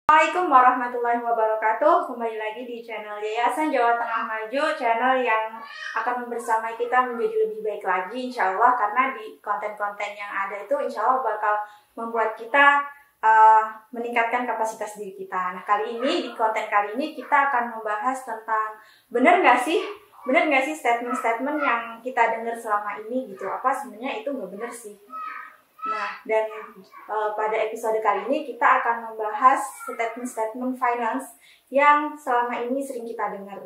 Assalamualaikum warahmatullahi wabarakatuh. Kembali lagi di channel Yayasan Jawa Tengah Maju, channel yang akan membersamai kita menjadi lebih baik lagi insya Allah, karena di konten-konten yang ada itu insya Allah bakal membuat kita meningkatkan kapasitas diri kita. Nah, di konten kali ini kita akan membahas tentang benar nggak sih statement-statement yang kita dengar selama ini gitu, apa sebenarnya itu nggak benar sih. Nah, dan pada episode kali ini kita akan membahas statement-statement finance yang selama ini sering kita dengar.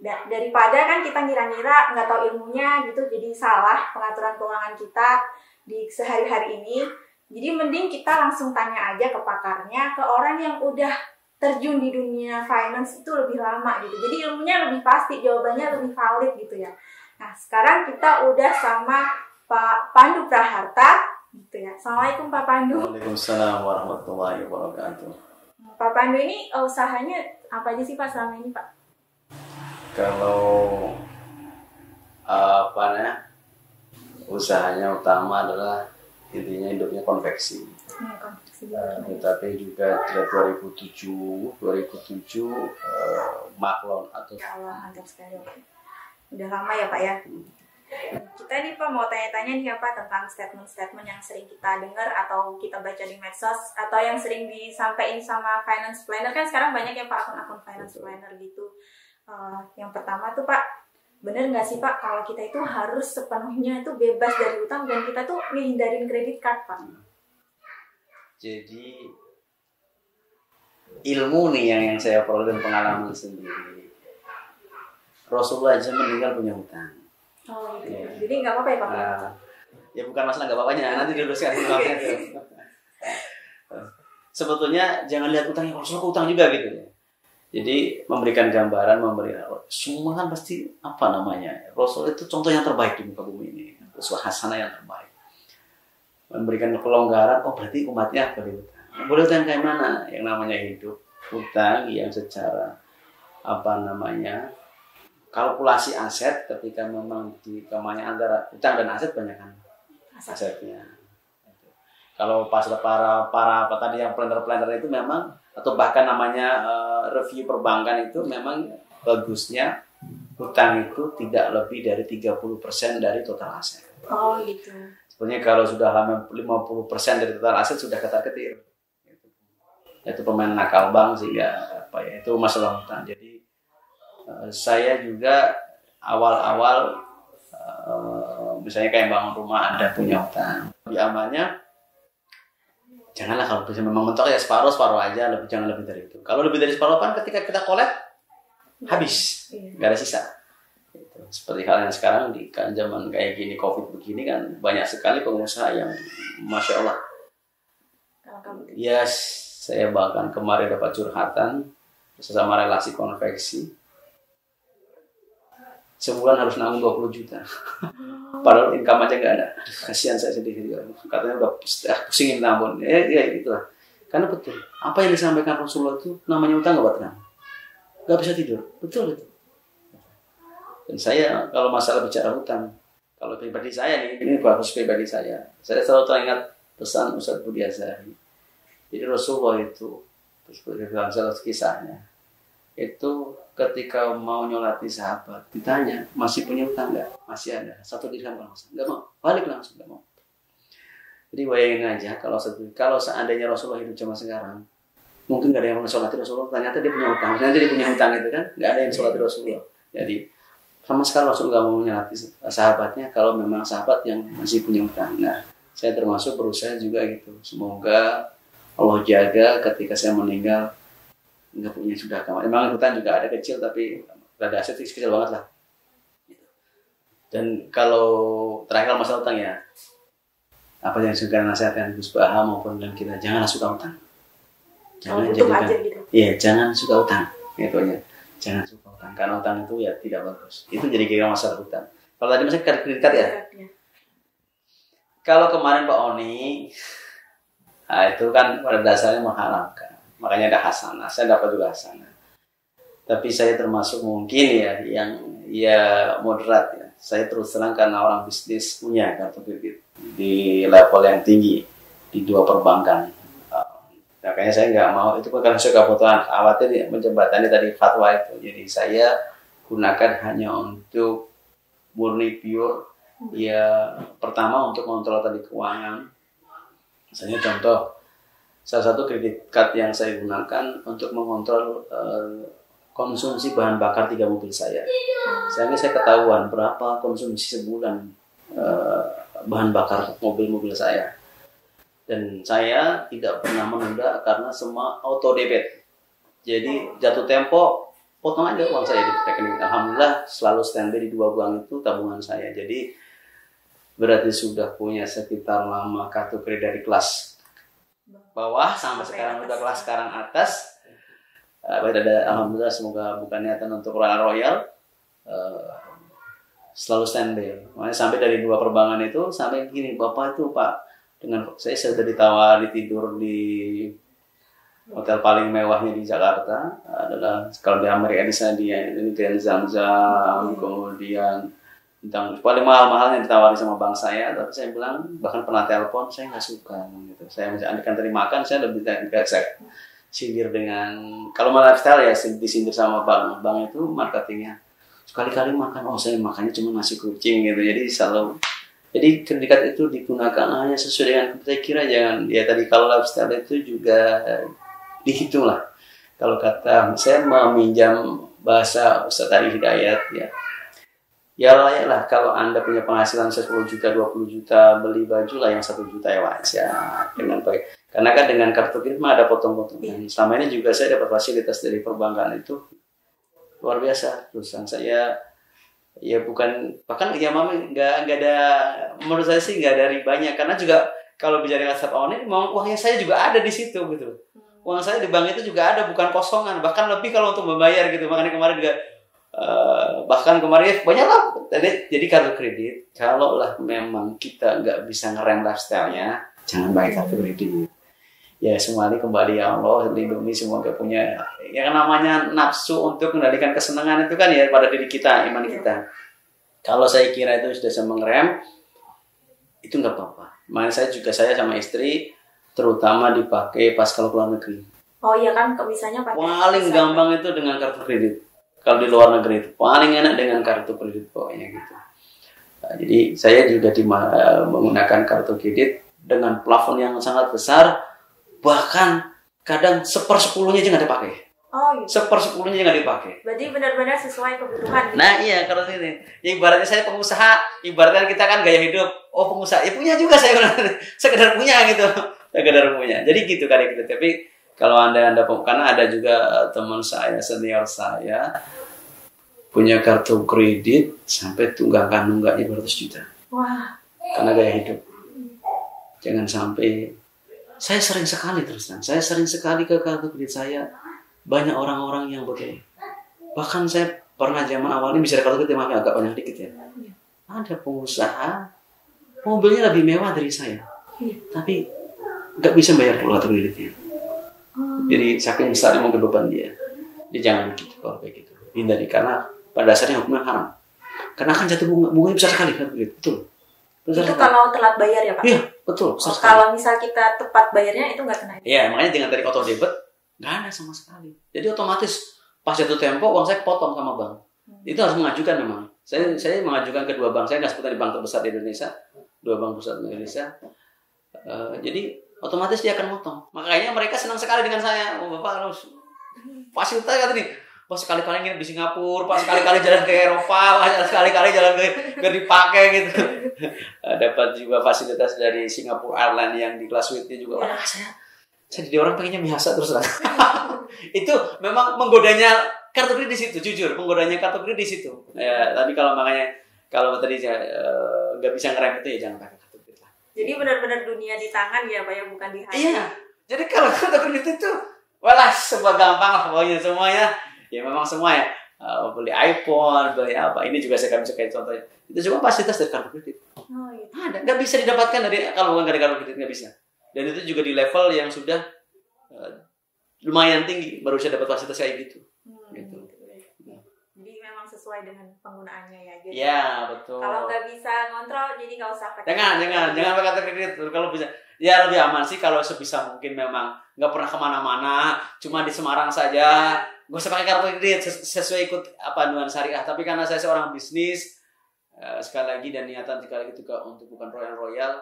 Daripada kan kita ngira-ngira nggak tahu ilmunya gitu, jadi salah pengaturan keuangan kita di sehari-hari ini. Jadi mending kita langsung tanya aja ke pakarnya, ke orang yang udah terjun di dunia finance itu lebih lama gitu. Jadi ilmunya lebih pasti, jawabannya lebih valid gitu ya. Nah, sekarang kita udah sama Pak Pandu Praharta gitu ya. Assalamualaikum Pak Pandu. Waalaikumsalam warahmatullahi wabarakatuh. Pak Pandu ini usahanya apa aja sih Pak selama ini Pak? Kalau usahanya utama adalah intinya hidupnya konveksi. Tapi juga sejak 2007 maklon atau Allah, mantap sekali. Udah lama ya Pak ya. Kita nih Pak mau tanya-tanya nih apa tentang statement-statement yang sering kita dengar atau kita baca di medsos atau yang sering disampaikan sama finance planner. Kan sekarang banyak ya Pak akun-akun finance planner gitu. Yang pertama tuh Pak, bener nggak sih Pak kalau kita itu harus sepenuhnya itu bebas dari utang dan kita tuh ngehindarin kredit card Pak? Jadi ilmu nih yang saya peroleh dan pengalaman sendiri. Rasulullah aja meninggal punya hutang. Oh gitu. Ya. Jadi nggak apa-apa ya Pak? Ya bukan masalah nggak apa-apanya, nanti diluruskan. Sebetulnya jangan lihat utangnya, Rasulullah utang juga gitu ya. Jadi memberikan gambaran, semua kan pasti Rasulullah itu contoh yang terbaik di muka bumi ini, uswah hasanah yang terbaik. Memberikan kelonggaran, berarti umatnya boleh utang. Boleh utang kayak mana? Yang namanya hidup, utang yang secara kalkulasi aset ketika memang dikemanya antara utang dan aset banyak kan asetnya. Kalau pas para tadi yang planner itu memang atau bahkan namanya review perbankan itu memang bagusnya utang itu tidak lebih dari 30% dari total aset. Oh gitu. Sebenarnya kalau sudah 50% dari total aset sudah ketar-ketir. Itu pemain nakal bank sehingga itu masalah utang. Jadi saya juga awal-awal misalnya kayak bangun rumah Anda punya utang, lebih amannya janganlah kalau bisa memang mentok ya separuh aja, jangan lebih dari itu. Kalau lebih dari separuh kan ketika kita collect habis, nggak ada sisa. Gitu. Seperti halnya sekarang di zaman kayak gini COVID begini kan banyak sekali pengusaha yang masya Allah. Yes, saya bahkan kemarin dapat curhatan sesama relasi konveksi. Sebulan harus nanggung 20 juta. Padahal income aja nggak ada. Kasihan saya sendiri. Katanya udah pusingin nabung. Ya itulah. Karena betul. Apa yang disampaikan Rasulullah itu namanya utang nggak tenang. Nggak bisa tidur. Betul itu. Dan saya kalau masalah bicara utang, kalau pribadi saya ini bagus pribadi saya selalu teringat pesan Ustaz Budi Azhari. Jadi Rasulullah itu, seperti dalam salah kisahnya, itu ketika mau nyolati sahabat ditanya masih punya utang nggak, masih ada 1 dirham langsung nggak mau, balik langsung nggak mau. Jadi bayangin aja kalau seandainya Rasulullah hidup zaman sekarang mungkin nggak ada yang mau nyolati Rasulullah, ternyata dia punya utang, ternyata dia punya utang itu kan nggak ada yang nyolati Rasulullah. Jadi sama sekali Rasulullah nggak mau nyolati sahabatnya kalau memang sahabat yang masih punya utang. Nah, saya termasuk berusaha juga gitu, semoga Allah jaga ketika saya meninggal nggak punya sudah kamar. Emang hutan juga ada kecil tapi rada aset kecil banget lah. Dan kalau terakhir masalah utang ya, apa yang suka nasihatkan Gus Baha maupun dan kita janganlah suka utang. Jangan suka utang. Itu aja. Jangan suka utang karena utang itu ya tidak bagus. Itu jadi kira masalah utang. Kalau tadi masih kredit card ya. Kalau kemarin Pak Oni, itu kan pada dasarnya menghalalkan. Makanya ada hasanah, saya dapat juga hasanah. Tapi saya termasuk mungkin ya yang moderat ya. Saya terus terang karena orang bisnis punya kartu kredit di level yang tinggi di 2 perbankan. Makanya saya nggak mau itu bukan suka kebutuhan, khawatir ya menjembatani tadi fatwa itu. Jadi saya gunakan hanya untuk murni pure. Ya pertama untuk kontrol tadi keuangan. Misalnya contoh, salah satu kredit card yang saya gunakan untuk mengontrol konsumsi bahan bakar 3 mobil saya. Sehingga saya ketahuan berapa konsumsi sebulan bahan bakar mobil-mobil saya. Dan saya tidak pernah menunda karena semua auto debit. Jadi jatuh tempo, potong aja uang saya di rekening. Alhamdulillah selalu standby di 2 bank itu tabungan saya. Jadi berarti sudah punya sekitar 5 kartu kredit dari kelas bawah sampai sekarang udah kelas sekarang atas. Alhamdulillah, semoga bukan niatan untuk royal. Selalu standby. Makanya sampai dari 2 perbankan itu sampai gini, Bapak itu Pak, dengan saya sudah ditawari tidur di hotel paling mewahnya di Jakarta adalah kalau di Amerika di ini Grand Zamzam, kemudian tentang paling mahal-mahalnya ditawari sama bank saya, tapi saya bilang bahkan pernah telepon saya nggak suka gitu. Saya misalnya akan terima makan, saya lebih nggak sindir dengan kalau lifestyle ya disindir sama bank itu marketingnya sekali-kali makan, saya makannya cuma nasi kucing gitu. Jadi kredit itu digunakan hanya sesuai dengan saya kira, jangan ya tadi kalau lifestyle itu juga dihitung lah. Kalau kata saya meminjam bahasa Ustaz Ari Hidayat ya layaklah kalau Anda punya penghasilan 10 juta, 20 juta, beli baju lah yang 1 juta ya wajar dengan baik. Karena kan dengan kartu kredit mah ada potong-potongan. Selama ini juga saya dapat fasilitas dari perbankan itu luar biasa. Terusan saya ya bukan, bahkan ya mami nggak ada, menurut saya sih nggak ada ribanya. Karena juga kalau bicara WhatsApp online, uangnya saya juga ada di situ gitu. Uang saya di bank itu juga ada, bukan kosongan. Bahkan lebih kalau untuk membayar gitu. Makanya kemarin juga bahkan kemarin banyak lah. Jadi kartu kredit, kalau lah memang kita nggak bisa ngerem lifestyle-nya, jangan pakai kartu kredit. Ya semuanya kembali ya Allah, lindungi semua gak punya yang namanya nafsu untuk mengendalikan kesenangan itu kan ya pada diri kita, iman kita. Kalau saya kira itu sudah bisa mengerem, itu nggak apa-apa. Makanya saya sama istri terutama dipakai pas kalau keluar negeri. Oh iya kan, misalnya paling gampang itu dengan kartu kredit. Kalau di luar negeri itu paling enak dengan kartu kredit pokoknya gitu. Nah, jadi saya juga menggunakan kartu kredit dengan plafon yang sangat besar, bahkan kadang 1/10-nya aja nggak dipakai. Oh iya. 1/10-nya aja nggak dipakai. Berarti benar-benar sesuai kebutuhan. Nah iya kalau ini, ya, ibaratnya saya pengusaha, ibaratnya kita kan gaya hidup. Oh pengusaha, ya punya juga saya sekedar punya gitu, sekedar punya. Jadi gitu kali gitu. Tapi kalau anda karena ada juga teman saya senior saya punya kartu kredit sampai nunggaknya 200 juta. Wah. Karena gaya hidup. Jangan sampai. Saya sering sekali ke kartu kredit saya banyak orang-orang yang betul. Bahkan saya pernah zaman awal ini bicara kartu kredit maaf agak banyak dikit ya. Ada pengusaha mobilnya lebih mewah dari saya, tapi nggak bisa bayar kartu kreditnya. Jadi saking besarnya mungkin beban dia. Jangan gitu kalau kayak gitu. Hindari karena pada dasarnya hukumnya haram. Karena kan jatuh bunganya besar sekali kan betul. Besar itu sekali. Kalau telat bayar ya Pak? Iya betul. Kalau misal kita tepat bayarnya itu nggak kena. Iya makanya dengan tadi auto debit nggak ada sama sekali. Jadi otomatis pas jatuh tempo uang saya potong sama bank. Itu harus mengajukan memang. Saya mengajukan ke 2 bank. Saya nggak sebutkan di bank terbesar di Indonesia. 2 bank besar di Indonesia. Jadi otomatis dia akan motong. Makanya mereka senang sekali dengan saya. Oh Bapak harus fasilitas kata nih. Pas sekali-kali nginep di Singapura, pas sekali-kali jalan ke Eropa, pas sekali-kali jalan ke dipakai gitu. Dapat juga fasilitas dari Singapore Airlines yang di kelas suite-nya juga. Wah, saya jadi orang pengennya biasa terus lah. Itu memang menggodanya kartu kredit di situ, jujur, menggodanya kartu kredit di situ. Ya, tapi kalau tadi nggak bisa ngerem itu ya jangan pakai kartu kredit lah. Jadi benar-benar dunia di tangan ya Pak ya, bukan di hati. Iya. Jadi kalau kartu kredit itu, walah semua gampang lah pokoknya semuanya. Ya memang semua ya. Beli iPhone, beli apa. Ini juga saya bisa kayak contohnya. Itu cuma fasilitas dari kartu kredit. Oh, iya. Ada, nggak bisa didapatkan kalau bukan dari kartu kredit nggak bisa. Dan itu juga di level yang sudah lumayan tinggi baru saya dapat fasilitas kayak gitu. Gitu. Jadi memang sesuai dengan penggunaannya ya. Jadi, ya betul. Kalau nggak bisa ngontrol, jadi nggak usah pakai. Jangan pakai kartu kredit. Kalau bisa, Ya lebih aman sih kalau sebisa mungkin memang nggak pernah kemana-mana, cuma di Semarang saja. Gak usah pakai kartu kredit sesuai ikut nuansa syariah. Tapi karena saya seorang bisnis, sekali lagi dan niatan sekali lagi juga untuk bukan royal,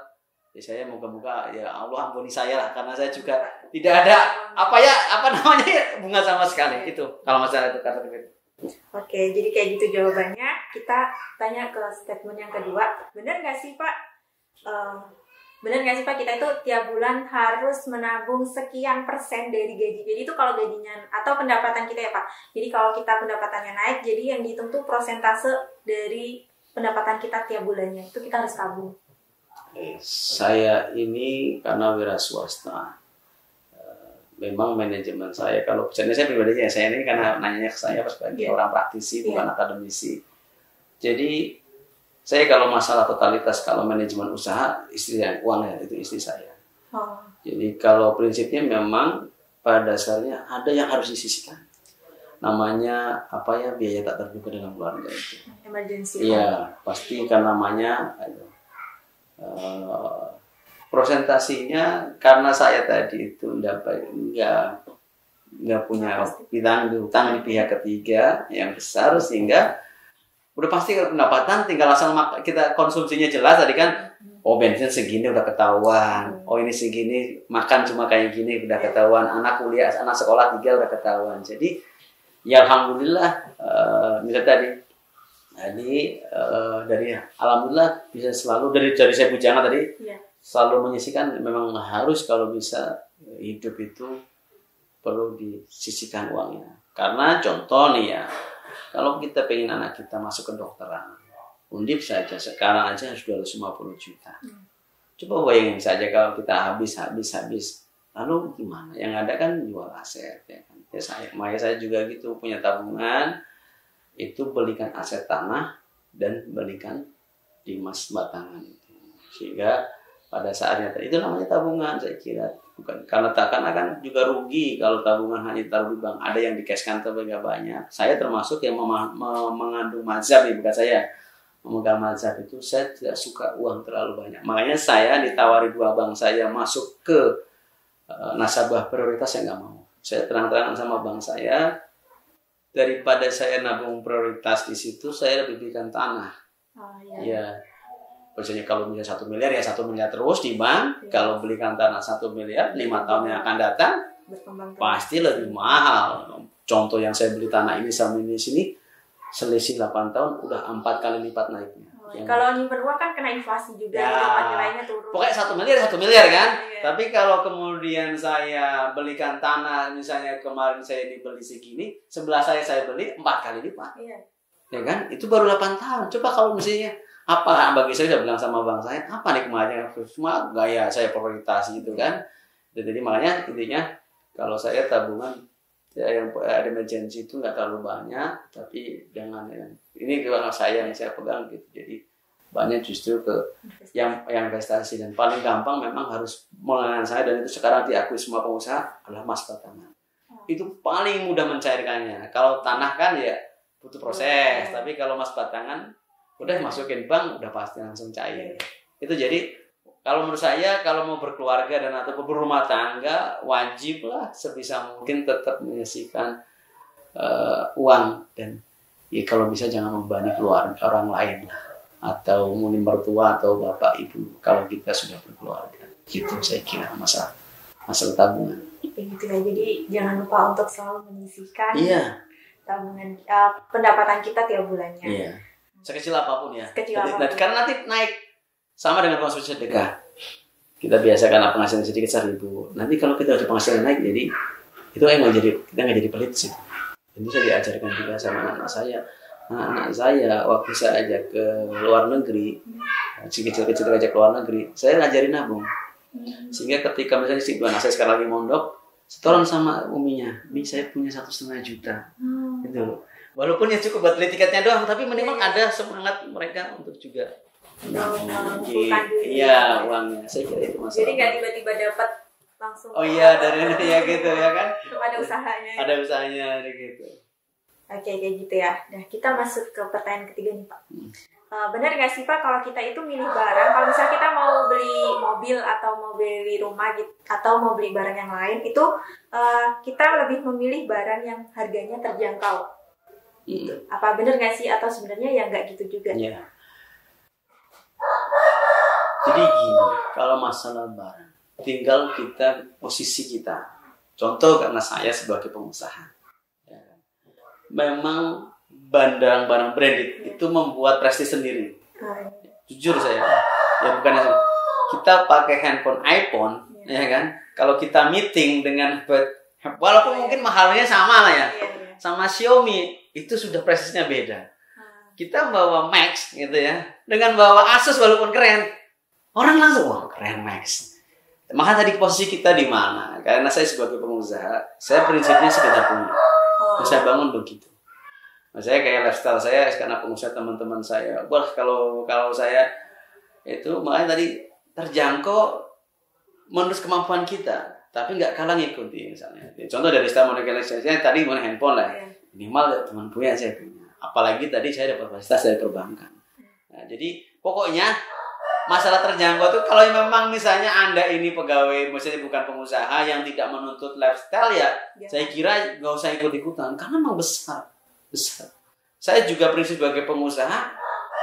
ya saya moga-moga ya Allah ampuni saya lah, karena saya juga tidak ada bunga sama sekali itu kalau masalah itu kartu kredit. Oke, jadi kayak gitu jawabannya. Kita tanya ke statement yang kedua. Benar nggak sih Pak? Benar nggak sih Pak, kita itu tiap bulan harus menabung sekian persen dari gaji. Jadi itu kalau gajinya atau pendapatan kita ya Pak. Jadi kalau kita pendapatannya naik, jadi yang dihitung tuh persentase dari pendapatan kita tiap bulannya. Itu kita harus tabung. Saya ini karena wira swasta. Memang manajemen saya, kalau saya pribadi saya ini karena nanyanya ke saya sebagai orang praktisi, bukan akademisi. Jadi saya kalau masalah totalitas, kalau manajemen usaha, istri yang uangnya itu istri saya. Jadi kalau prinsipnya memang pada dasarnya ada yang harus disisihkan. Namanya biaya tak terduga dalam keluarga itu. Emergency. Iya, pasti kan namanya prosentasinya, karena saya tadi itu nggak punya hutang di pihak ketiga yang besar, sehingga udah pasti pendapatan tinggal asal kita konsumsinya jelas tadi kan. Oh bensin segini udah ketahuan, oh ini segini makan cuma kayak gini udah ketahuan, anak kuliah, anak sekolah 3 udah ketahuan. Jadi ya alhamdulillah dari alhamdulillah bisa selalu dari saya bujana tadi. Selalu menyisihkan. Memang harus kalau bisa hidup itu perlu disisihkan uangnya. Karena contoh nih ya, kalau kita pengen anak kita masuk ke dokteran, Undip saja sekarang aja harus 250 juta. Coba bayangin saja kalau kita habis, lalu gimana? Yang ada kan jual aset ya kan. Saya juga gitu, punya tabungan itu belikan aset tanah dan belikan di emas batangan itu. Sehingga pada saatnya itu namanya tabungan, saya kira bukan karena kan juga rugi kalau tabungan hanya taruh di bank. Ada yang dikasihkan tapi nggak banyak. Saya termasuk yang mengandung mazhab, bukan saya memegang mazhab itu. Saya tidak suka uang terlalu banyak. Makanya saya ditawari 2 bank saya masuk ke nasabah prioritas, saya nggak mau. Saya terang-terangan sama bank saya, daripada saya nabung prioritas di situ, saya lebih belikan tanah. Ya. Biasanya kalau punya 1 miliar ya 1 miliar terus di bank. Kalau belikan tanah 1 miliar 5 tahun yang akan datang pasti lebih mahal. Contoh yang saya beli tanah ini sama ini sini selisih 8 tahun udah 4 kali lipat naiknya. Kalau nyimpen uang kan kena inflasi juga, nilainya turun. Pokoknya 1 miliar kan. Tapi kalau kemudian saya belikan tanah, misalnya kemarin saya dibeli segini, sebelah saya beli 4 kali lipat. Ya kan? Itu baru 8 tahun. Coba kalau misalnya bagi saya bilang sama bang saya, apa nikmatnya? Cuma gaya saya prioritas gitu kan. Jadi makanya intinya kalau saya tabungan ya, yang ada emergency itu nggak terlalu banyak, tapi dengan ini kalau saya yang saya pegang gitu. Jadi banyak justru ke yang investasi, dan paling gampang memang harus mengenai saya, dan itu sekarang diakui semua pengusaha adalah emas batangan. Itu paling mudah mencairkannya. Kalau tanah kan ya butuh proses, tapi kalau emas batangan udah masukin bank udah pasti langsung cair. Itu jadi kalau menurut saya kalau mau berkeluarga dan atau berumah tangga, wajiblah sebisa mungkin tetap menyisihkan uang, dan ya kalau bisa jangan membebani keluarga orang lain lah, atau mungkin mertua atau bapak ibu kalau kita sudah berkeluarga. Gitu saya kira masalah tabungan. Gitu ya. Jadi jangan lupa untuk selalu menyisihkan tabungan pendapatan kita tiap bulannya. Iya. Sekecil apapun ya. Karena nanti naik sama dengan konsumsi sedekah. Kita biasakan penghasilan sedikit 1.000. Nanti kalau kita udah penghasilan naik, jadi itu kita nggak jadi pelit sih. Itu saya diajarkan juga sama anak saya. Anak saya waktu saya ajak ke luar negeri, si kecil-kecil ajak ke luar negeri, saya ngajarin nabung. Sehingga ketika misalnya si anak saya sekarang lagi mondok, setoran sama uminya, "Mi, saya punya 1,5 juta." Gitu. Walaupun ya cukup buat beli tiketnya doang, tapi minimal ada semangat mereka untuk juga iya uangnya. Saya kira itu masalah. Jadi nggak tiba-tiba dapat langsung. Oh iya, dari ya gitu ya kan. Ada usahanya. Ada usahanya gitu. Oke, kayak gitu ya. Nah, kita masuk ke pertanyaan ketiga nih Pak. benar nggak sih Pak kalau kita itu milih barang, kalau misalnya kita mau beli mobil atau mau beli rumah gitu, atau mau beli barang yang lain itu kita lebih memilih barang yang harganya terjangkau gitu. Apa benar nggak sih atau sebenarnya ya nggak gitu juga? Ya. Jadi gini, kalau masalah barang, tinggal kita posisi kita. Contoh karena saya sebagai pengusaha, ya, memang barang-barang branded itu membuat prestis sendiri. Jujur saya, ya bukan kita pakai handphone iPhone, ya kan? Kalau kita meeting dengan walaupun mungkin mahalnya sama lah ya, sama Xiaomi itu sudah prestisnya beda. Kita bawa Max gitu ya, dengan bawa Asus walaupun keren, orang langsung wah keren Max. Maka tadi posisi kita di mana? Karena saya sebagai pengusaha, saya prinsipnya sekedar punya. Saya bangun begitu. Saya kayak lifestyle saya karena pengusaha teman-teman saya. Wah kalau saya itu makanya tadi terjangkau menurut kemampuan kita, tapi nggak kalah ngikuti misalnya. Contoh dari style model saya tadi mana handphone lah, minimal teman punya saya punya. Apalagi tadi saya dapat fasilitas dari perbankan. Nah, jadi pokoknya masalah terjangkau itu kalau memang misalnya Anda ini pegawai, maksudnya bukan pengusaha yang tidak menuntut lifestyle ya. Saya kira nggak usah ikut-ikutan karena memang besar. Saya juga prinsip sebagai pengusaha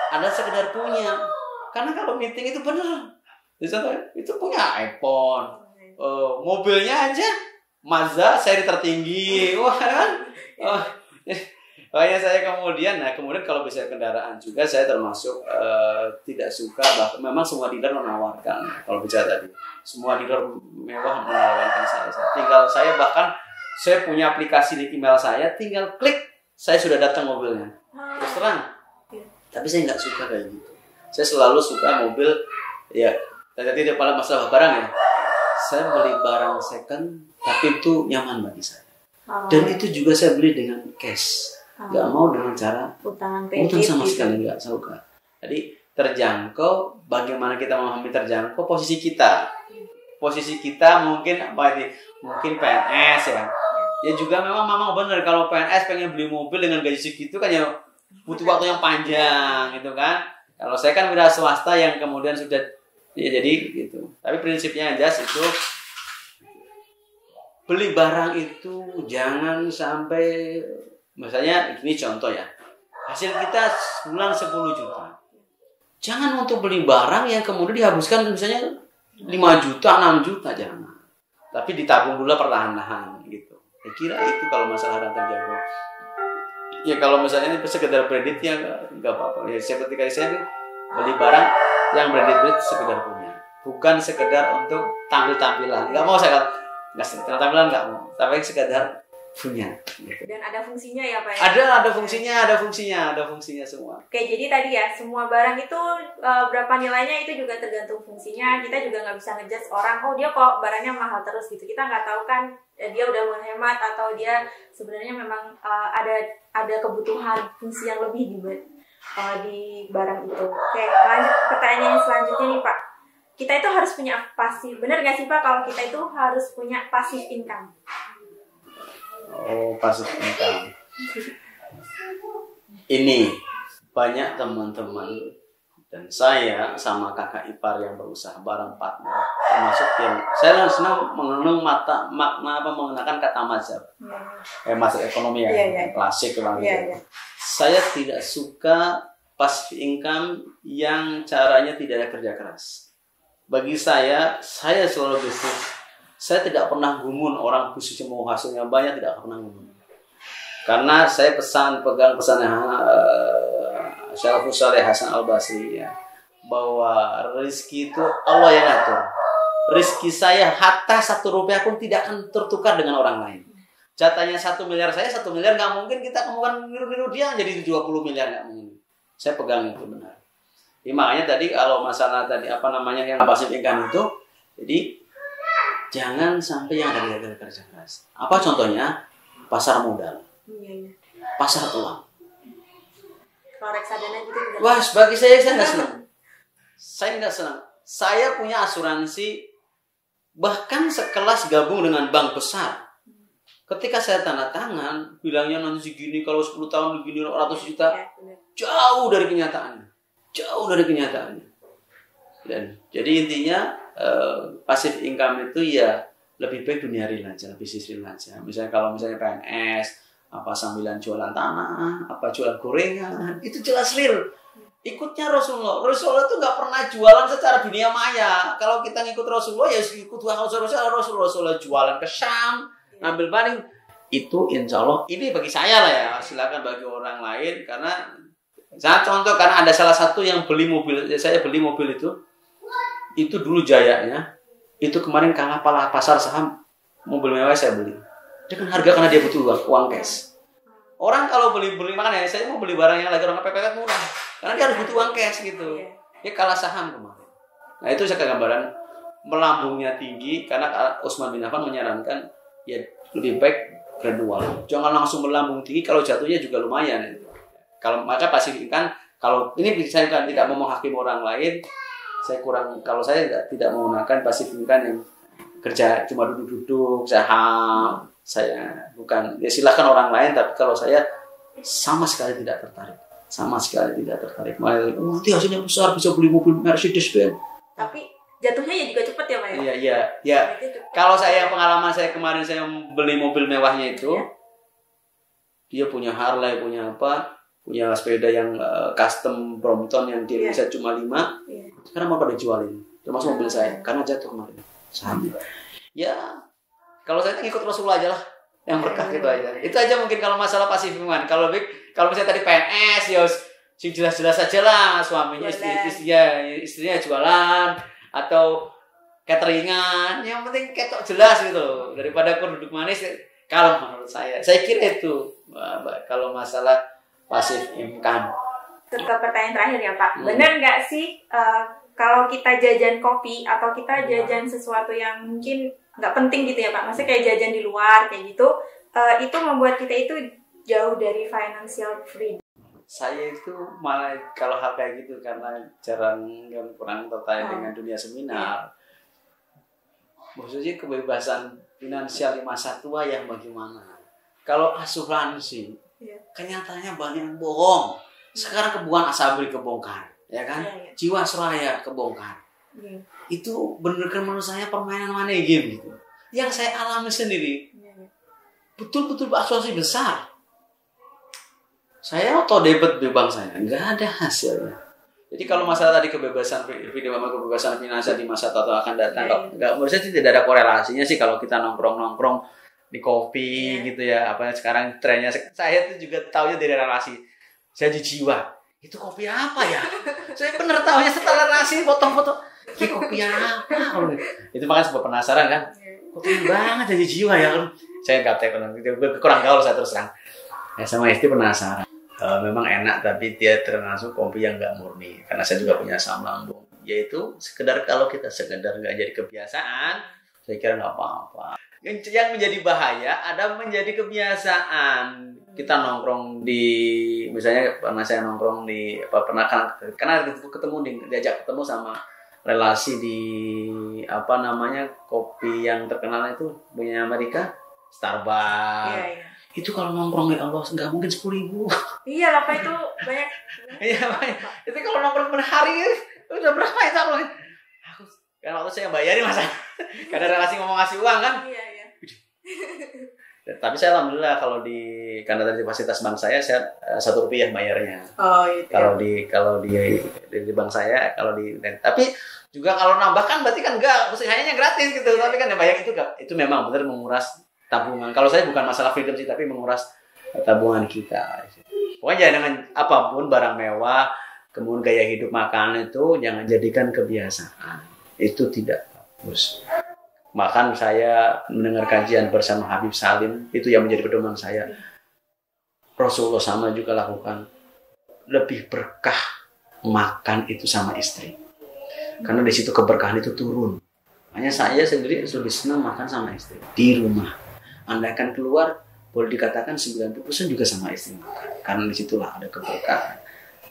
ada sekedar punya, karena kalau meeting itu benar itu punya iPhone, mobilnya aja Mazda seri tertinggi, wah kan, makanya saya kemudian kalau bisa kendaraan juga saya termasuk tidak suka, bahkan memang semua dealer menawarkan, kalau bicara tadi semua dealer mewah menawarkan saya, bahkan saya punya aplikasi di email saya, tinggal klik saya sudah datang mobilnya. Terus terang. Tapi saya nggak suka kayak gitu. Saya selalu suka mobil, ya, tadi pada masalah barang ya. Saya beli barang second, tapi itu nyaman bagi saya. Dan itu juga saya beli dengan cash. Nggak mau dengan cara utang sama sekali, nggak suka. Jadi terjangkau, bagaimana kita memahami terjangkau, posisi kita mungkin mungkin PNS ya. Ya juga memang benar kalau PNS pengen beli mobil dengan gaji segitu kan ya butuh waktu yang panjang gitu kan. Kalau saya kan wira swasta yang kemudian sudah ya jadi gitu. Tapi prinsipnya jelas itu beli barang itu jangan sampai, misalnya ini contoh ya, hasil kita sebulan 10 juta. Jangan untuk beli barang yang kemudian dihabiskan misalnya 5 juta, 6 juta jangan. Tapi ditabung dulu perlahan-lahan gitu. Saya kira itu kalau masalah harga terjangkau. Ya kalau misalnya ini sekedar branded ya nggak apa-apa. Ya ketika saya beli barang yang branded sekedar punya, bukan sekedar untuk tampil-tampilan. Nggak mau saya nggak tampilan nggak mau, tapi sekedar punya. Gitu. Dan ada fungsinya ya Pak? Ada fungsinya semua. Oke, jadi tadi ya semua barang itu berapa nilainya itu juga tergantung fungsinya. Kita juga nggak bisa ngejudge orang, oh dia kok barangnya mahal terus gitu. Kita nggak tahu kan dia udah menghemat atau dia sebenarnya memang ada kebutuhan fungsi yang lebih di barang itu. Oke, lanjut pertanyaan selanjutnya nih Pak. Kita itu harus punya pasif. Benar nggak sih Pak kalau kita itu harus punya passive income? Oh, passive income. Ini banyak teman-teman dan saya sama kakak ipar yang berusaha bareng partner, termasuk yang saya senang mengenang menggunakan kata mazhab, mazhab ekonomi ya, klasik memang. Saya tidak suka passive income yang caranya tidak ada kerja keras. Bagi saya selalu bisnis. Saya tidak pernah gumun orang khususnya mau hasilnya banyak, tidak pernah gumun. Karena saya pegang pesan Syarafus Saleh Hasan Al-Basri ya, bahwa rezeki itu Allah yang ngatur. Rezeki saya hatta 1 rupiah pun tidak akan tertukar dengan orang lain. Jatahnya 1 miliar saya 1 miliar nggak mungkin kita kemudian niru dia jadi 20 miliar nggak mungkin. Saya pegang itu benar. Jadi, makanya tadi kalau masalah tadi yang passive income itu, jadi jangan sampai yang ada di kerja keras. Apa contohnya? Pasar modal, pasar uang. Kalau reksadana gitu. Wah, bagi saya nggak senang. Saya nggak senang. Saya punya asuransi, bahkan sekelas gabung dengan bank besar. Ketika saya tanda tangan, bilangnya nanti segini, kalau 10 tahun begini 100 juta, jauh dari kenyataannya. jauh dari kenyataannya. Dan jadi intinya passive income itu ya lebih baik dunia real aja, bisnis real aja. Misalnya kalau misalnya PNS, apa sambilan jualan tanah, apa jualan gorengan, itu jelas real. Ikutnya Rasulullah. Rasulullah itu nggak pernah jualan secara dunia maya. Kalau kita ngikut Rasulullah ya ikut Rasulullah jualan ke Syam, ngambil barang. Itu insya Allah, ini bagi saya lah ya, silakan bagi orang lain. Karena saya contoh, karena ada salah satu yang beli mobil, saya beli mobil itu dulu Jayanya, itu kemarin kalah pasar saham, mobil mewah saya beli. Dengan harga karena dia butuh uang cash. Orang kalau beli makanya saya mau beli barang yang lagi orang kepepet murah, karena dia harus butuh uang cash gitu. Dia kalah saham kemarin. Nah itu saya gambaran melambungnya tinggi, karena Utsman bin Affan menyarankan ya lebih baik gradual, jangan langsung melambung tinggi. Kalau jatuhnya juga lumayan. Kalau maka pasti kan, kalau ini saya kan tidak mau menghakimi orang lain, saya kalau saya tidak menggunakan passive income yang kerja cuma duduk-duduk saham. Saya bukan, ya silahkan orang lain, tapi kalau saya sama sekali tidak tertarik. Nanti hasilnya besar, bisa beli mobil Mercedes Benz. Tapi jatuhnya ya juga cepat ya Pak ya? Iya. Kalau saya, pengalaman saya kemarin, saya beli mobil mewahnya itu, dia punya Harley, punya sepeda yang custom Brompton yang dia bisa cuma 5. Sekarang mau pada jualin, termasuk mobil saya, karena jatuh kemarin sahamnya. Ya, kalau saya ngikut Rasulullah aja lah, yang berkah gitu aja. Itu aja mungkin kalau masalah passive income. Kalau misalnya tadi PNS, ya sing jelas-jelas aja lah, suaminya istrinya jualan atau cateringan, yang penting ketok jelas gitu loh, daripada duduk manis. Kalau menurut saya kira itu kalau masalah passive income. Ke pertanyaan terakhir ya Pak, benar nggak sih kalau kita jajan kopi atau kita jajan sesuatu yang mungkin nggak penting gitu ya Pak, maksudnya kayak jajan di luar kayak gitu, itu membuat kita itu jauh dari financial freedom? Saya itu malah kalau hal kayak gitu, karena kurang tertarik dengan dunia seminar. Maksudnya kebebasan finansial di masa tua yang bagaimana? Kalau asuransi, kenyataannya banyak yang bohong. Sekarang kebun Asabri kebongkar, ya kan? Jiwasraya kebongkar. Itu bener-bener menurut saya permainan money game gitu. Yang saya alami sendiri, betul-betul asuransi besar. Saya auto debit di bank saya, nggak ada hasilnya. Jadi kalau masalah tadi kebebasan finansial di masa tua akan datang, nggak, menurut saya tidak ada korelasinya sih kalau kita nongkrong di kopi gitu ya. Apa sekarang trennya, saya tuh juga taunya dari relasi. Saya di jiwa, itu kopi apa ya? Saya bener taunya setelah relasi foto-foto, ini kopi apa? Itu makanya sebuah penasaran kan? Kopi banget jadi jiwa ya kan? Saya nggak tahu, kurang gaul saya terus terang. Ya sama istri penasaran. Memang enak, tapi dia termasuk kopi yang nggak murni. Karena saya juga punya asam lambung. Yaitu kalau kita sekedar nggak jadi kebiasaan, saya kira nggak apa-apa. Yang menjadi bahaya ada menjadi kebiasaan. Kita nongkrong misalnya pernah saya nongkrong karena diajak ketemu sama relasi di kopi yang terkenal itu punya Amerika, Starbucks. Itu kalau nongkrong ya Allah nggak mungkin 10.000. Iya lah Pak, itu banyak. Iya Pak, itu kalau nongkrong per hari udah berapa itu aku? Kan waktu saya bayarin masa, karena relasi ngomong ngasih uang kan. Iya. Tapi saya alhamdulillah karena dari fasilitas bank saya Rp1 bayarnya. Itu. Kalau di bank saya, tapi juga kalau nambah kan berarti kan enggak, usahanya gratis gitu. Tapi kan yang bayar itu memang benar menguras tabungan. Kalau saya bukan masalah freedom sih, tapi menguras tabungan kita. Pokoknya dengan apapun barang mewah, kemudian gaya hidup makan itu jangan jadikan kebiasaan. Itu tidak bagus. Makan saya mendengar kajian bersama Habib Salim, itu yang menjadi pedoman saya. Rasulullah sama juga lakukan. Lebih berkah makan itu sama istri. Karena di situ keberkahan itu turun. Hanya saya sendiri lebih senang makan sama istri di rumah. Anda akan keluar, boleh dikatakan 90% juga sama istri makan. Karena disitulah ada keberkahan.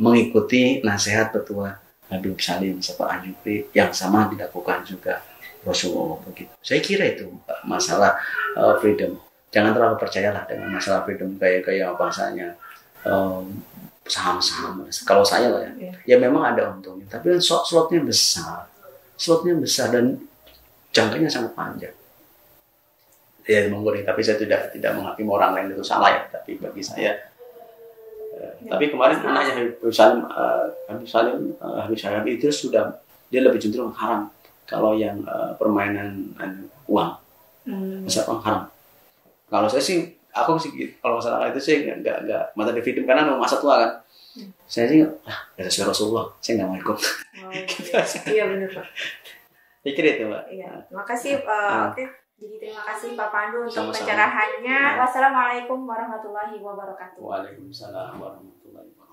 Mengikuti nasihat petua Habib Salim Sepa Anjupri yang sama dilakukan juga Rasulullah begitu. Saya kira itu masalah freedom. Jangan terlalu percayalah dengan masalah freedom kayak bahasanya saham-saham. Kalau saya lah ya memang ada untungnya, tapi kan slotnya besar dan jangkanya sangat panjang. Ya monggo, tapi saya tidak menghakimi orang lain itu salah ya. Tapi bagi saya, tapi kemarin anaknya Habib Salim itu sudah dia lebih cenderung haram kalau yang permainan uang, besar uang haram. Kalau saya sih, kalau masalah itu sih nggak mata dividen karena masa tua kan. Saya sih ya sesuai Rasulullah, saya nggak mau ikut. Iya benar Pak. Pikir itu Mbak. Iya, terima kasih. Oke, jadi terima kasih Pak Pandu untuk Sama-sama. pencerahannya. Wassalamualaikum warahmatullahi wabarakatuh. Waalaikumsalam warahmatullahi wabarakatuh.